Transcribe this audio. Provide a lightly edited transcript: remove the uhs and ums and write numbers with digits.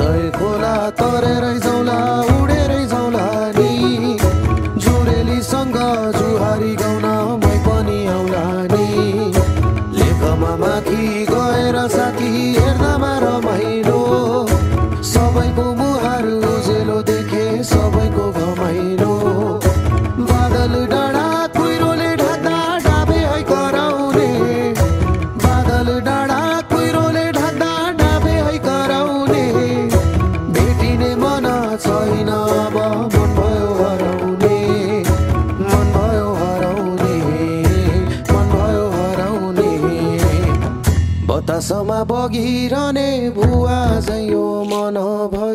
जय खोला तरेरै जाउँला उडेरै जाउँला नि जुरेलीसँग जुहारी गाउन मै पनि आउला नि लेखमा माथि गएर साथी हेर्दामा रमाइलो सबैको मुहार उजेलो देखे सबैको घमाइलो बादल डाँडा कुहिरोले ढाक्दा डाबे है कराउने बादल डाँडा कुहिरोले ढाक्दा डाबे है कराउने भेटिने मन छैन अब मन भयो हराउने मन भयो हराउने मन भयो हराउने बतासमा बगिरहने भुवा झैँ यो मन भयो